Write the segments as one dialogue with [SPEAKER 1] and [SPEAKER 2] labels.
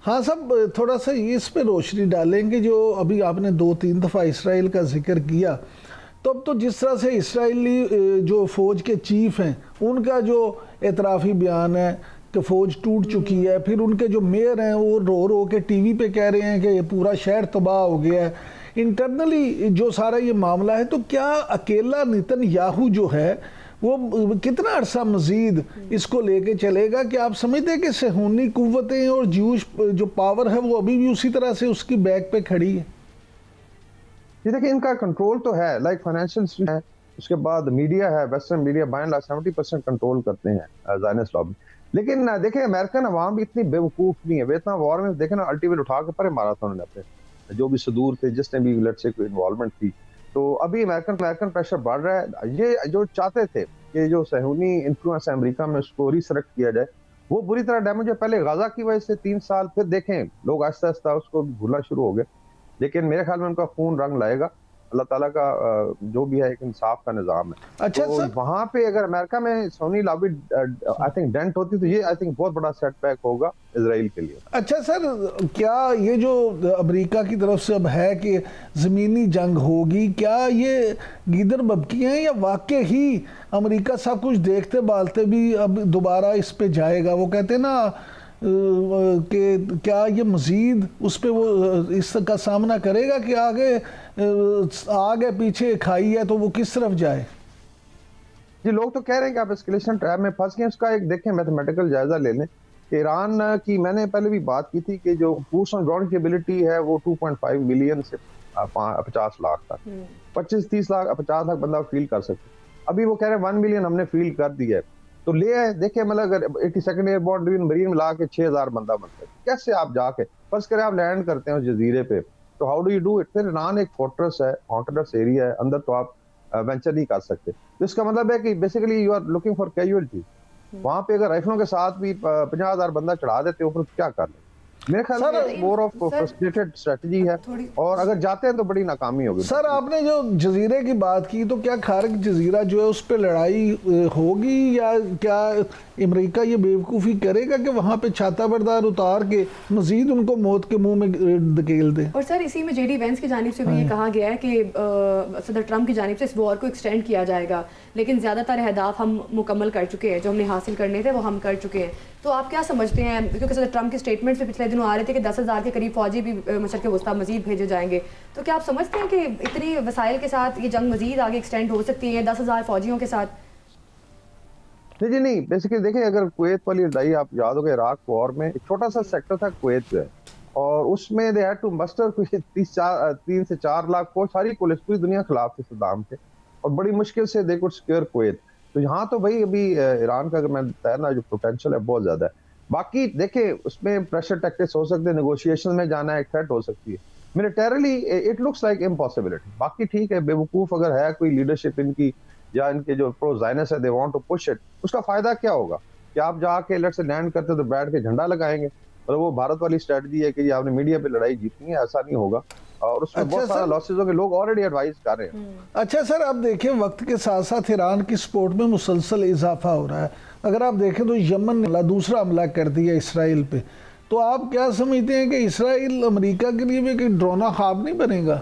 [SPEAKER 1] हाँ सब थोड़ा सा ये इस पे रोशनी डालेंगे, जो अभी आपने 2-3 दफ़ा इसराइल का जिक्र किया, तो अब तो जिस तरह से इसराइली जो फ़ौज के चीफ हैं उनका जो एतराफ़ी बयान है कि फ़ौज टूट चुकी है, फिर उनके जो मेयर हैं वो रो रो के टीवी पे कह रहे हैं कि ये पूरा शहर तबाह हो गया है। इंटरनली जो सारा ये मामला है, तो क्या अकेला नेतन्याहू जो है वो कितना अरसा मजीद इसको लेके चलेगा? कि आप समझते हैं कि सहूनी कुव्वतें और ज्यूश जो पावर है वो अभी भी उसी तरह से उसकी बैक पे खड़ी है?
[SPEAKER 2] ये देखिए, इनका कंट्रोल तो है, लाइक फाइनेंशियल है, उसके बाद मीडिया है, western media bye and large 70% control करते हैं ज़ायनिस्ट लॉबी। लेकिन देखिए, अमेरिकन अवाम भी इतनी बेवकूफ़ नहीं है। वियतनाम वॉर में देखे ना, अल्टीमेट उठा के परे मारा था उन्होंने अपने जो भी सदूर थे, जिसने भी लेट्स से कोई इन्वॉल्वमेंट थी। तो अभी अमेरिकन प्रेशर बढ़ रहा है। ये जो चाहते थे कि जो सहूनी इन्फ्लुएंस है अमेरिका में उसको रिसरेक्ट किया जाए, वो बुरी तरह डैमेज है। पहले गाजा की वजह से 3 साल, फिर देखें लोग आहिस्ता आहिस्ता उसको भूलना शुरू हो गए। लेकिन मेरे ख्याल में उनका खून रंग लाएगा। अल्लाह ताला का जो भी है एक इंसाफ का निज़ाम है।
[SPEAKER 1] अच्छा
[SPEAKER 2] तो
[SPEAKER 1] सर,
[SPEAKER 2] वहाँ पे अगर अमेरिका में Sony lobby I think dent होती, तो ये आई थिंक बहुत बड़ा सेटबैक होगा इजराइल के लिए।
[SPEAKER 1] अच्छा सर, क्या ये जो अमेरिका की तरफ से अब है कि ज़मीनी जंग होगी, क्या ये गीदर बबकियाँ हैं या वाकई ही अमेरिका सब कुछ देखते बालते भी अब दोबारा इस पे जाएगा? वो कहते हैं ना कि क्या ये मज़ीद उस पे वो इसका सामना करेगा कि आगे पीछे खाई है तो वो किस तरफ जाए?
[SPEAKER 2] जी, लोग तो कह रहे हैं कि आप एस्केलेशन ट्रैप में फंस गए। उसका एक देखें मैथमेटिकल जायजा ले लें। ईरान की मैंने पहले भी बात की थी कि जो बूट्स ऑन ग्राउंड की एबिलिटी है वो 2.5 मिलियन से 50 लाख तक, 25-30 लाख 50 लाख बंदा फील कर सकते। अभी वो कह रहे हैं 1 मिलियन हमने फील कर दिया है। तो ले आए, देखिए मतलब अगर 82nd एयरबोर्न डिवीजन मरीन मिला के 6000 बंदा बनता है, कैसे आप जाके फर्स्ट करें आप लैंड करते हैं उस जजीरे पे, तो how do you do it? फिर ईरान एक फोर्ट्रेस है, माउंटेनस एरिया है, अंदर तो आप वेंचर नहीं कर सकते। तो इसका मतलब है कि basically you are looking for causality. वहां पे अगर राइफलों के साथ भी 50,000 बंदा चढ़ा देते हो, फिर क्या कर ले? मेरे ख्याल में मोर ऑफ फ्रस्ट्रेटेड स्ट्रेटजी है, और अगर जाते हैं तो बड़ी नाकामी होगी।
[SPEAKER 1] सर आपने जो जजीरे की बात की, तो क्या खारक जजीरा जो है उस पर लड़ाई होगी, या क्या अमेरिका ये बेवकूफ़ी करेगा कि वहाँ पे छाता बरदार उतार के मजीद उनको मौत के मुंह में धकेल दे?
[SPEAKER 3] और सर इसी में जेडी वेंस की जानिब से भी ये कहा गया है कि सदर ट्रम्प की जानिब से इस वॉर को एक्सटेंड किया जाएगा, लेकिन ज़्यादातर अहदाफ हम मुकम्मल कर चुके हैं, जो हमने हासिल करने थे वो हम कर चुके हैं। तो आप क्या समझते हैं, क्योंकि सदर ट्रम्प के स्टेटमेंट से पिछले दिनों आ रहे थे कि 10,000 के करीब फौजी भी मशरक़ वस्ता मजीद भेजे जाएंगे, तो क्या आप समझते हैं कि इतनी वसाइल के साथ ये जंग मजीद आगे एक्सटेंड हो सकती है 10,000 फौजियों के साथ?
[SPEAKER 2] नहीं, बेसिकली देखिए, अगर कुवैत वाली लड़ाई आप याद होगा, इराक वॉर में एक छोटा सा सेक्टर था कुवैत जो है, और उसमें दे हैड टू मस्टर 3 से 4 लाख फौज, सारी पुलिस पूरी दुनिया खिलाफ थी सद्दाम के, और बड़ी मुश्किल से दे कुड सिक्योर कुवैत। तो यहाँ तो भाई अभी ईरान का अगर मैं बताया ना, जो पोटेंशियल है बहुत ज्यादा है। बाकी देखिए, उसमें प्रेशर टैक्टिक्स हो सकते हैं, नेगोशिएशन में जाना है, एक थ्रेट हो सकती है। Militarily it looks like impossibility. बाकी ठीक है, बेवकूफ अगर है कोई लीडरशिप इनकी या इनके जो प्रो ज़ायनिस्ट है, they want to push it, उसका फायदा क्या होगा कि आप जाके लेट से लैंड करते तो बैठ के झंडा लगाएंगे, और वो भारत वाली स्ट्रेटजी है कि आपने मीडिया पे लड़ाई जीतनी है, ऐसा नहीं होगा, और उसमें बहुत सारा लॉसेस होंगे। लोग ऑलरेडी एडवाइस कर रहे हैं।
[SPEAKER 1] अच्छा सर, अब देखें वक्त के साथ साथ ईरान की सपोर्ट में मुसलसल इजाफा हो रहा है। अगर आप देखें तो यमन ने दूसरा हमला कर दिया इसराइल पे, तो आप क्या समझते हैं कि इसराइल अमेरिका के लिए भी एक ड्रोना ख्वाब नहीं बनेगा?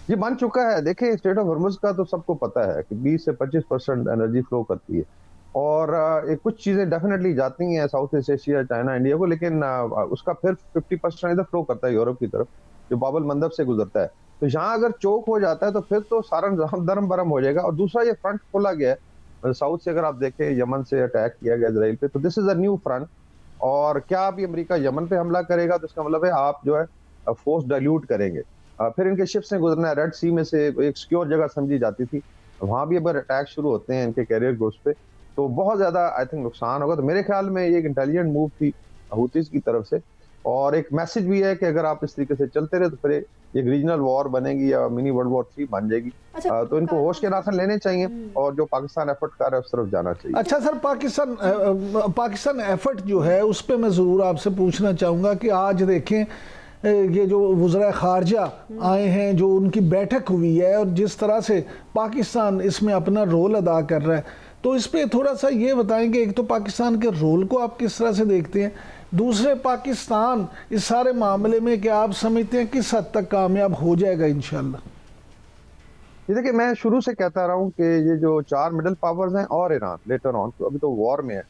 [SPEAKER 2] ये बन चुका है। देखिए, स्टेट ऑफ हॉर्मुज़ का तो सबको पता है कि 20 से 25% एनर्जी फ्लो करती है, और कुछ चीजें डेफिनेटली जाती हैं south east Asia, China, India को, लेकिन उसका फिर 50% इधर फ्लो करता है यूरोप की तरफ, जो बाबल मंदब से गुजरता है। तो यहाँ अगर चौक हो जाता है तो फिर तो सारा निजाम दरम बरम हो जाएगा। और दूसरा, ये फ्रंट खोला गया है साउथ से, अगर आप देखें यमन से अटैक किया गया इसराइल पे, तो this is a new front. और क्या अभी अमेरिका यमन पे हमला करेगा, तो इसका मतलब है आप जो है फोर्स डाइल्यूट करेंगे। फिर इनके शिप्स ने गुजरना है, रेड सी में से एक सिक्योर जगह समझी जाती थी, वहां भी अगर अटैक शुरू होते हैं इनके कैरियर ग्रुप्स पे, तो बहुत ज्यादा आई थिंक नुकसान होगा। तो मेरे ख्याल में ये एक इंटेलिजेंट मूव थी हूतीज की तरफ से, और एक मैसेज भी है कि अगर आप इस तरीके से चलते रहे तो फिर एक रीजनल वॉर बनेगी या मिनी वर्ल्ड वॉर 3 बन जाएगी। तो इनको होश के नाखन लेने चाहिए, और जो पाकिस्तान एफर्ट कर रहा है उस तरफ जाना चाहिए।
[SPEAKER 1] अच्छा सर, पाकिस्तान एफर्ट जो है उस पर मैं ज़रूर आपसे पूछना चाहूँगा कि आज देखें ये जो वज़रा ख़ारजा आए हैं, जो उनकी बैठक हुई है, और जिस तरह से पाकिस्तान इसमें अपना रोल अदा कर रहा है, तो इस पे थोड़ा सा ये बताएं कि एक तो पाकिस्तान के रोल को आप किस तरह से देखते हैं, दूसरे पाकिस्तान इस सारे मामले में क्या आप समझते हैं किस हद तक कामयाब हो जाएगा इंशाल्लाह?
[SPEAKER 2] ये देखिए, मैं शुरू से कहता रहा हूँ कि ये जो 4 मिडिल पावर्स हैं और ईरान लेटर ऑन, तो अभी तो वॉर में है,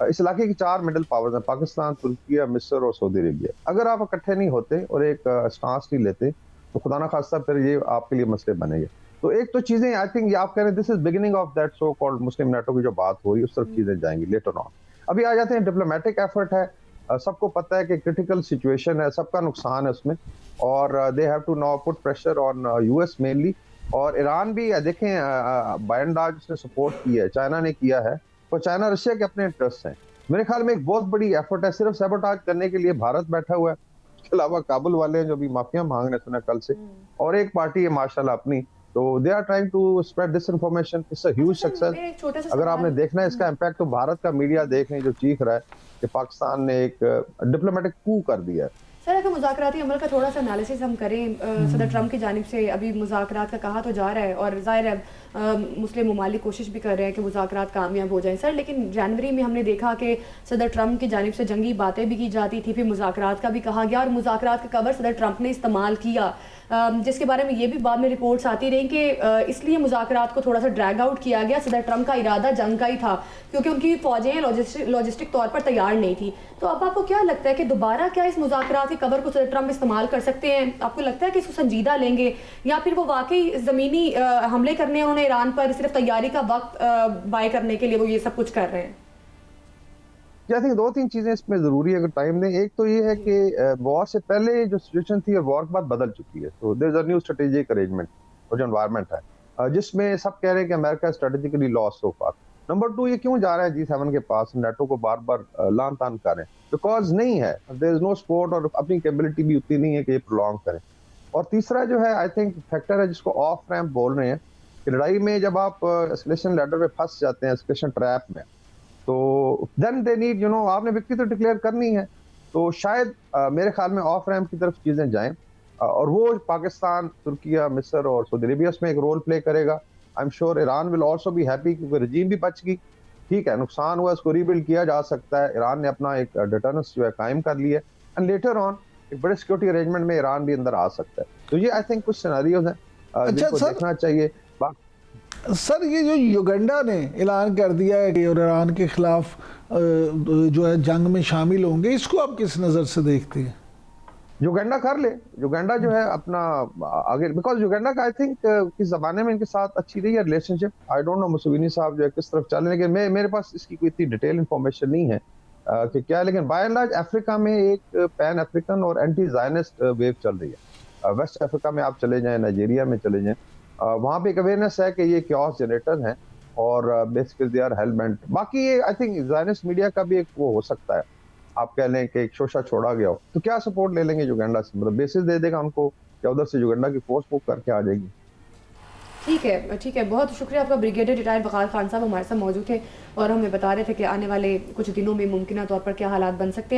[SPEAKER 2] इस इलाके की 4 मिडिल पावर्स हैं, पाकिस्तान, तुर्की, मिस्र और सऊदी अरेबिया। अगर आप इकट्ठे नहीं होते और एक स्टांस नहीं लेते तो खुदा ना खास्ता फिर ये आपके लिए मसले बनेंगे। तो एक तो चीजें आई थिंक ये आप कह रहे हैं this is beginning of that so called Muslim NATO की जो बात हो रही है, उस तरफ चीजें जाएंगी लेटर ऑन। अभी आ जाते हैं डिप्लोमेटिक एफर्ट है, सबको पता है कि क्रिटिकल सिचुएशन है, सबका नुकसान है उसमें, और they have to now put pressure on US mainly, और ईरान भी देखें बायनडाज उसने सपोर्ट किया है, चाइना ने किया है, और चाइना रशिया के अपने इंटरेस्ट हैं। मेरे ख्याल में एक बहुत बड़ी एफर्ट है, सिर्फ सैबोटाज करने के लिए भारत बैठा हुआ है, इसके अलावा काबुल वाले हैं जो भी माफिया मांग रहे सुना कल से, और एक पार्टी है माशाल्लाह अपनी, तो they are trying to spread this information. It's a huge success. अगर आपने देखना है इसका इम्पैक्ट, तो भारत का मीडिया देख रहे हैं जो चीख रहा है कि पाकिस्तान ने एक डिप्लोमेटिक कू कर दिया है।
[SPEAKER 3] सर, अगर मुज़ाकराती अमल का थोड़ा सा एनालिसिस हम करें, सदर ट्रम्प की जानिब से अभी मुज़ाकरात का कहा तो जा रहा है, और ज़ाहिर है मुस्लिम ममालिक कोशिश भी कर रहे हैं कि मुज़ाकरात कामयाब हो जाएं सर, लेकिन जनवरी में हमने देखा कि सदर ट्रम्प की जानिब से जंगी बातें भी की जाती थी, फिर मुज़ाकरात का भी कहा गया, और मुज़ाकरात का कवर सदर ट्रम्प ने इस्तेमाल किया, जिसके बारे में ये भी बाद में रिपोर्ट्स आती रही कि इसलिए मुज़ाकरात को थोड़ा सा ड्रैग आउट किया गया। सदर ट्रम्प का इरादा जंग का ही था, क्योंकि उनकी फ़ौजें लॉजिस्टिक तौर पर तैयार नहीं थी। तो अब आपको क्या लगता है कि दोबारा क्या इस मुज़ाकरात के कवर को सदर ट्रम्प इस्तेमाल कर सकते हैं? आपको लगता है कि इसको संजीदा लेंगे, या फिर वो वाकई ज़मीनी हमले करने उन्होंने ईरान पर सिर्फ तैयारी का वक्त बाय करने के लिए वो ये सब कुछ कर रहे हैं?
[SPEAKER 2] आई थिंक 2-3 चीजें इसमें जरूरी है अगर टाइम दें। एक तो ये है कि वॉर से पहले जो सिचुएशन थी और वॉर के बाद बदल चुकी है, तो there is a new strategic arrangement और जो एनवायरनमेंट है जिसमें सब कह रहे हैं कि अमेरिका स्ट्रेटेजिकली लॉस सो फार। नंबर 2, ये क्यों जा रहा है G7 के पास, नेटो को बार बार लान तान करें, बिकॉज नहीं है, देयर इज नो सपोर्ट, और अपनी कैपेबिलिटी भी उतनी नहीं है कि ये प्रोलॉन्ग करें। और तीसरा जो है आई थिंक फैक्टर है जिसको ऑफ रैंप बोल रहे हैं, कि लड़ाई में जब आप एस्केलेशन लैडर पे फंस जाते हैं, एस्केलेशन ट्रैप में, तो देन दे नीड आपने विक्ट्री तो डिक्लेयर करनी है, तो शायद मेरे ख्याल में ऑफ रैंप की तरफ चीजें जाएं, और वो पाकिस्तान, तुर्की, मिस्र और सऊदी अरेबिया में एक रोल प्ले करेगा। I am sure Iran will also be happy, क्योंकि रजीम भी बच गई, ठीक है, नुकसान हुआ, इसको रीबिल्ड किया जा सकता है, ईरान ने अपना एक डिटर्रेंस जो है कायम कर लिया, एंड लेटर ऑन एक बड़े सिक्योरिटी अरेंजमेंट में ईरान भी अंदर आ सकता है। तो ये आई थिंक कुछ सिनेरियोज हैं जिनको देखना चाहिए।
[SPEAKER 1] सर, ये जो युगांडा ने ऐलान कर दिया है कि और ईरान के खिलाफ जो है जंग में शामिल होंगे, इसको आप किस नज़र से देखते हैं?
[SPEAKER 2] युगांडा कर ले, युगांडा जो है अपना आगे, बिकॉज युगांडा का आई थिंक किस जमाने में इनके साथ अच्छी रही है रिलेशनशिप। आई डोंट नो मुसोविनी साहब जो है किस तरफ चले, लेकिन मेरे पास इसकी कोई इतनी डिटेल इंफॉर्मेशन नहीं है कि क्या, लेकिन बाय एंड लार्ज अफ्रीका में एक पैन अफ्रीकन और एंटी ज़ायनिस्ट वेव चल रही है। वेस्ट अफ्रीका में आप चले जाएं, नाइजीरिया में चले जाएं, वहाँ पे एक अवेयरनेस है कि ये क्योस जनरेटर हैं और बेसिकली दे आर हेलमेंट। बाकी ये आई थिंक ज़ायनिस्ट मीडिया का भी एक वो हो सकता है, आप कह लें कि एक शोशा छोड़ा गया हो, तो क्या सपोर्ट ले लेंगे युगांडा से, मतलब बेसिस दे देगा उनको, या उधर से युगांडा की फोर्स बुक करके आ जाएगी?
[SPEAKER 3] ठीक है, ठीक है, बहुत शुक्रिया आपका। ब्रिगेडियर रिटायर्ड वक़ार खान साहब हमारे साथ मौजूद थे और हमें बता रहे थे कि आने वाले कुछ दिनों में मुमकिन तौर पर क्या हालात बन सकते हैं।